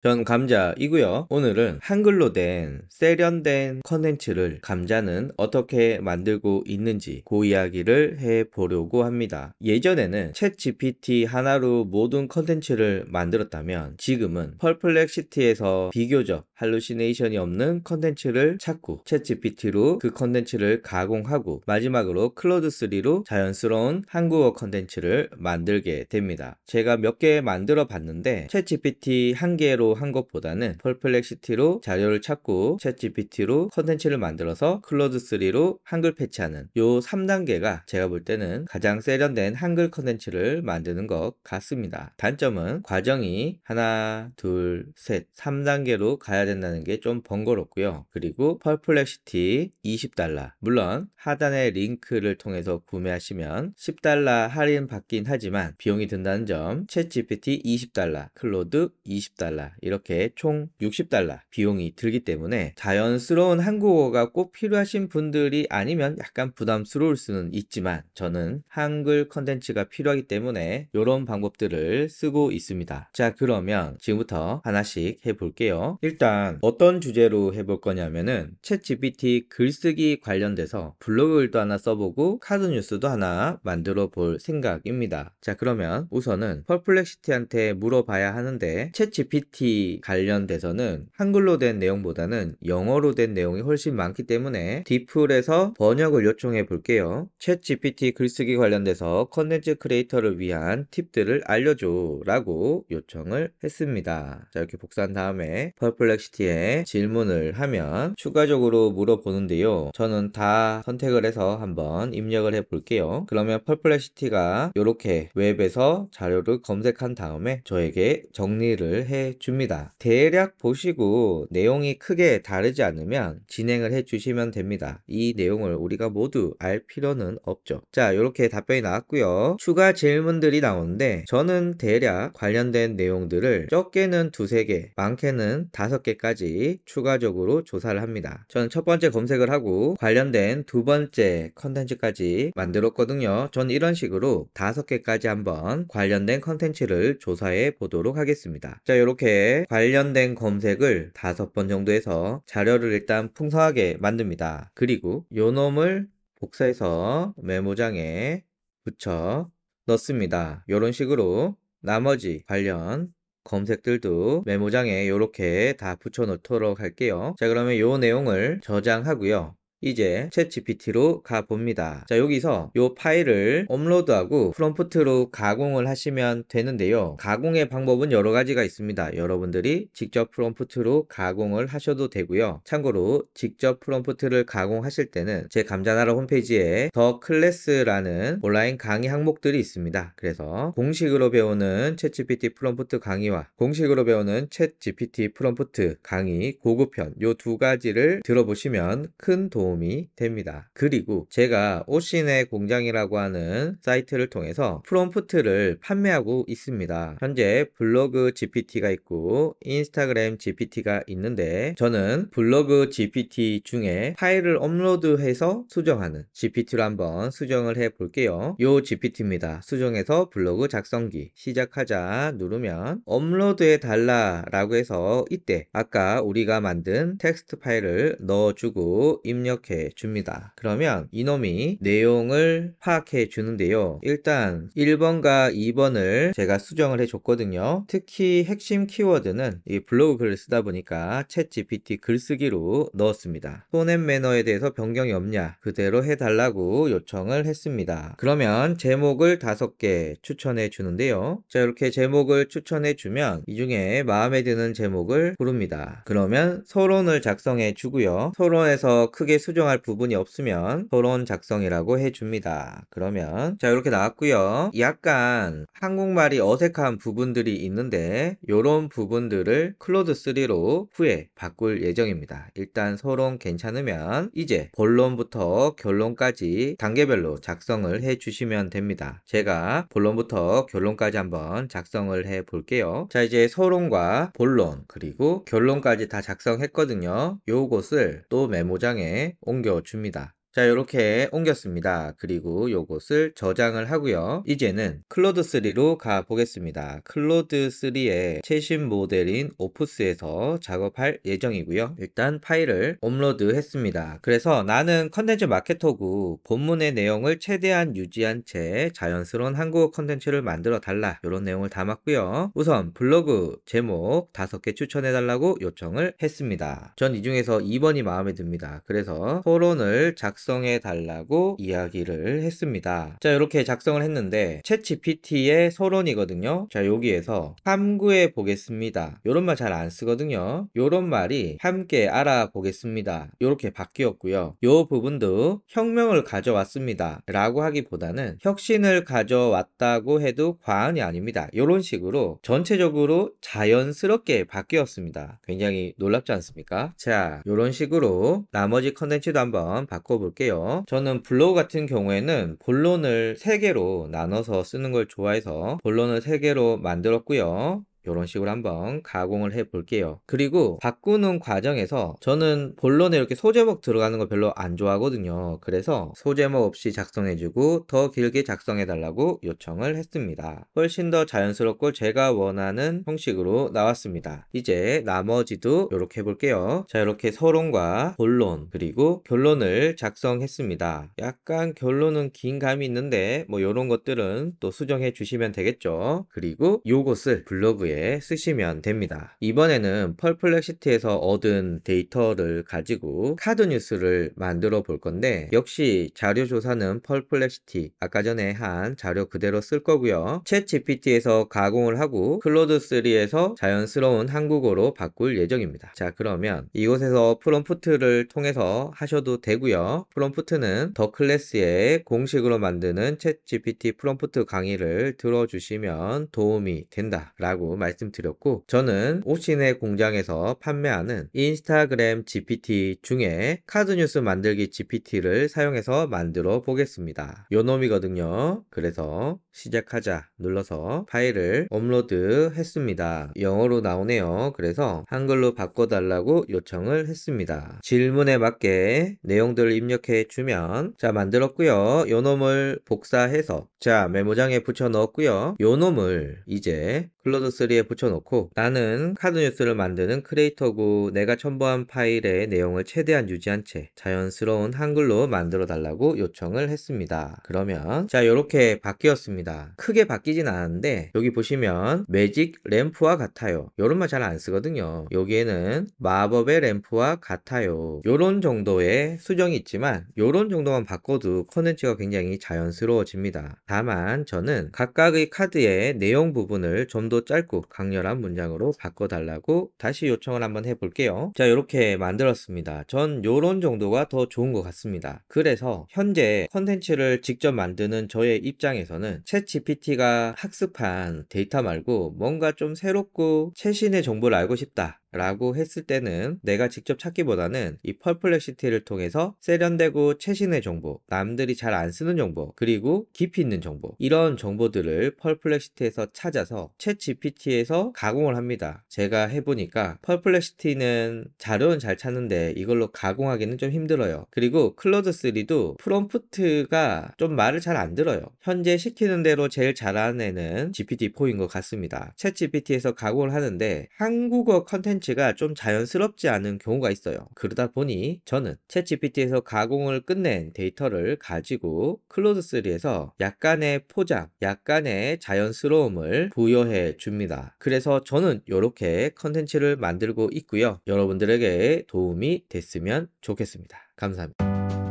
전 감자이고요. 오늘은 한글로 된 세련된 컨텐츠를 감자는 어떻게 만들고 있는지 그 이야기를 해보려고 합니다. 예전에는 챗 GPT 하나로 모든 컨텐츠를 만들었다면 지금은 펄플렉시티에서 비교적 할루시네이션이 없는 컨텐츠를 찾고 챗 GPT로 그 컨텐츠를 가공하고 마지막으로 클로드3로 자연스러운 한국어 컨텐츠를 만들게 됩니다. 제가 몇 개 만들어 봤는데 챗 GPT 한 개로 한 것보다는 펄플렉시티로 자료를 찾고 챗 GPT로 컨텐츠를 만들어서 클로드3로 한글 패치하는 요 3단계가 제가 볼 때는 가장 세련된 한글 컨텐츠를 만드는 것 같습니다. 단점은 과정이 하나, 둘, 셋, 3단계로 가야 된다는 게 좀 번거롭고요. 그리고 펄플렉시티 20달러, 물론 하단의 링크를 통해서 구매하시면 10달러 할인 받긴 하지만 비용이 든다는 점, 챗 GPT 20달러, 클로드 20달러 이렇게 총 60달러 비용이 들기 때문에 자연스러운 한국어가 꼭 필요하신 분들이 아니면 약간 부담스러울 수는 있지만 저는 한글 컨텐츠가 필요하기 때문에 이런 방법들을 쓰고 있습니다. 자, 그러면 지금부터 하나씩 해볼게요. 일단 어떤 주제로 해볼 거냐면은 챗 GPT 글쓰기 관련돼서 블로그글도 하나 써보고 카드 뉴스도 하나 만들어 볼 생각입니다. 자, 그러면 우선은 펄플렉시티한테 물어봐야 하는데 챗 GPT 관련돼서는 한글로 된 내용보다는 영어로 된 내용이 훨씬 많기 때문에 디플에서 번역을 요청해 볼게요. 챗 GPT 글쓰기 관련돼서 컨텐츠 크리에이터를 위한 팁들을 알려줘 라고 요청을 했습니다. 자, 이렇게 복사한 다음에 펄플렉시티에 질문을 하면 추가적으로 물어보는데요. 저는 다 선택을 해서 한번 입력을 해 볼게요. 그러면 펄플렉시티가 이렇게 웹에서 자료를 검색한 다음에 저에게 정리를 해 줍니다. 대략 보시고 내용이 크게 다르지 않으면 진행을 해 주시면 됩니다. 이 내용을 우리가 모두 알 필요는 없죠. 자, 이렇게 답변이 나왔고요. 추가 질문들이 나오는데 저는 대략 관련된 내용들을 적게는 2~3개, 많게는 5개까지 추가적으로 조사를 합니다. 저는 첫 번째 검색을 하고 관련된 두 번째 컨텐츠까지 만들었거든요. 저는 이런 식으로 5개까지 한번 관련된 컨텐츠를 조사해 보도록 하겠습니다. 자, 이렇게 관련된 검색을 5번 정도 해서 자료를 일단 풍성하게 만듭니다. 그리고 요 놈을 복사해서 메모장에 붙여 넣습니다. 이런 식으로 나머지 관련 검색들도 메모장에 이렇게 다 붙여 놓도록 할게요. 자, 그러면 요 내용을 저장하고요. 이제 챗 GPT로 가봅니다. 자, 여기서 요 파일을 업로드하고 프롬프트로 가공을 하시면 되는데요. 가공의 방법은 여러 가지가 있습니다. 여러분들이 직접 프롬프트로 가공을 하셔도 되고요. 참고로 직접 프롬프트를 가공하실 때는 제 감자나라 홈페이지에 더 클래스라는 온라인 강의 항목들이 있습니다. 그래서 공식으로 배우는 챗 GPT 프롬프트 강의와 공식으로 배우는 챗 GPT 프롬프트 강의 고급편 요 두 가지를 들어보시면 큰 도움이 됩니다. 그리고 제가 오신의 공장이라고 하는 사이트를 통해서 프롬프트를 판매하고 있습니다. 현재 블로그 GPT가 있고 인스타그램 GPT가 있는데 저는 블로그 GPT 중에 파일을 업로드해서 수정하는 GPT로 한번 수정을 해 볼게요. 요 GPT입니다. 수정해서 블로그 작성기 시작하자 누르면 업로드해 달라 라고 해서 이때 아까 우리가 만든 텍스트 파일을 넣어주고 입력해 줍니다. 그러면 이놈이 내용을 파악해 주는데요. 일단 1번과 2번을 제가 수정을 해 줬거든요. 특히 핵심 키워드는 이 블로그 글을 쓰다 보니까 챗 GPT 글쓰기로 넣었습니다. 톤앤 매너에 대해서 변경이 없냐 그대로 해달라고 요청을 했습니다. 그러면 제목을 5개 추천해 주는데요. 자, 이렇게 제목을 추천해 주면 이 중에 마음에 드는 제목을 부릅니다. 그러면 서론을 작성해 주고요. 서론에서 크게 수정할 부분이 없으면 서론 작성이라고 해 줍니다. 그러면 자, 이렇게 나왔고요. 약간 한국말이 어색한 부분들이 있는데 이런 부분들을 클로드3로 후에 바꿀 예정입니다. 일단 서론 괜찮으면 이제 본론부터 결론까지 단계별로 작성을 해 주시면 됩니다. 제가 본론부터 결론까지 한번 작성을 해 볼게요. 자, 이제 서론과 본론 그리고 결론까지 다 작성했거든요. 요것을 또 메모장에 옮겨 줍니다. 자, 이렇게 옮겼습니다. 그리고 요것을 저장을 하고요. 이제는 클로드3로 가 보겠습니다. 클로드3의 최신 모델인 오프스에서 작업할 예정이고요. 일단 파일을 업로드 했습니다. 그래서 나는 컨텐츠 마케터고 본문의 내용을 최대한 유지한 채 자연스러운 한국어 컨텐츠를 만들어 달라, 이런 내용을 담았고요. 우선 블로그 제목 5개 추천해 달라고 요청을 했습니다. 전 이 중에서 2번이 마음에 듭니다. 그래서 토론을 작성해 달라고 이야기를 했습니다. 자, 이렇게 작성을 했는데 챗 GPT의 서론이거든요. 자, 여기에서 탐구해 보겠습니다, 요런 말 잘 안 쓰거든요. 요런 말이 함께 알아보겠습니다, 요렇게 바뀌었고요. 요 부분도 혁명을 가져왔습니다 라고 하기보다는 혁신을 가져왔다고 해도 과언이 아닙니다, 요런 식으로 전체적으로 자연스럽게 바뀌었습니다. 굉장히 놀랍지 않습니까? 자, 요런 식으로 나머지 컨텐츠도 한번 바꿔볼게요. 저는 블로그 같은 경우에는 본론을 3개로 나눠서 쓰는 걸 좋아해서 본론을 3개로 만들었고요. 이런 식으로 한번 가공을 해 볼게요. 그리고 바꾸는 과정에서 저는 본론에 이렇게 소제목 들어가는 거 별로 안 좋아하거든요. 그래서 소제목 없이 작성해주고 더 길게 작성해 달라고 요청을 했습니다. 훨씬 더 자연스럽고 제가 원하는 형식으로 나왔습니다. 이제 나머지도 이렇게 해볼게요. 자, 이렇게 서론과 본론 그리고 결론을 작성했습니다. 약간 결론은 긴 감이 있는데 뭐 이런 것들은 또 수정해 주시면 되겠죠. 그리고 요것을 블로그에 쓰시면 됩니다. 이번에는 펄플렉시티에서 얻은 데이터를 가지고 카드 뉴스를 만들어 볼 건데, 역시 자료 조사는 펄플렉시티 아까 전에 한 자료 그대로 쓸 거고요. 챗 GPT에서 가공을 하고 클로드3에서 자연스러운 한국어로 바꿀 예정입니다. 자, 그러면 이곳에서 프롬프트를 통해서 하셔도 되고요. 프롬프트는 더 클래스의 공식으로 만드는 챗 GPT 프롬프트 강의를 들어주시면 도움이 된다 라고 말씀드렸고, 저는 오신의 공장에서 판매하는 인스타그램 GPT 중에 카드 뉴스 만들기 GPT를 사용해서 만들어 보겠습니다. 요 놈이거든요. 그래서 시작하자 눌러서 파일을 업로드 했습니다. 영어로 나오네요. 그래서 한글로 바꿔달라고 요청을 했습니다. 질문에 맞게 내용들을 입력해 주면, 자, 만들었고요. 요 놈을 복사해서 자, 메모장에 붙여 넣었고요. 요 놈을 이제 클로드3에 붙여놓고, 나는 카드 뉴스를 만드는 크리에이터고 내가 첨부한 파일의 내용을 최대한 유지한 채 자연스러운 한글로 만들어 달라고 요청을 했습니다. 그러면 자, 이렇게 바뀌었습니다. 크게 바뀌진 않았는데 여기 보시면 매직 램프와 같아요, 요런 말 잘 안 쓰거든요. 여기에는 마법의 램프와 같아요, 요런 정도의 수정이 있지만 요런 정도만 바꿔도 컨텐츠가 굉장히 자연스러워집니다. 다만 저는 각각의 카드의 내용 부분을 좀 더 짧고 강렬한 문장으로 바꿔달라고 다시 요청을 한번 해볼게요. 자, 이렇게 만들었습니다. 전 요런 정도가 더 좋은 것 같습니다. 그래서 현재 컨텐츠를 직접 만드는 저의 입장에서는 챗 GPT가 학습한 데이터 말고 뭔가 좀 새롭고 최신의 정보를 알고 싶다 라고 했을 때는 내가 직접 찾기보다는 이 펄플렉시티를 통해서 세련되고 최신의 정보, 남들이 잘 안 쓰는 정보, 그리고 깊이 있는 정보, 이런 정보들을 펄플렉시티에서 찾아서 챗 GPT에서 가공을 합니다. 제가 해보니까 펄플렉시티는 자료는 잘 찾는데 이걸로 가공하기는 좀 힘들어요. 그리고 클로드3도 프롬프트가 좀 말을 잘 안 들어요. 현재 시키는 대로 제일 잘하는 애는 GPT-4인 것 같습니다. 챗 GPT에서 가공을 하는데 한국어 컨텐츠가 좀 자연스럽지 않은 경우가 있어요. 그러다 보니 저는 챗 GPT에서 가공을 끝낸 데이터를 가지고 클로드3에서 약간의 포장, 약간의 자연스러움을 부여해 줍니다. 그래서 저는 이렇게 컨텐츠를 만들고 있고요. 여러분들에게 도움이 됐으면 좋겠습니다. 감사합니다.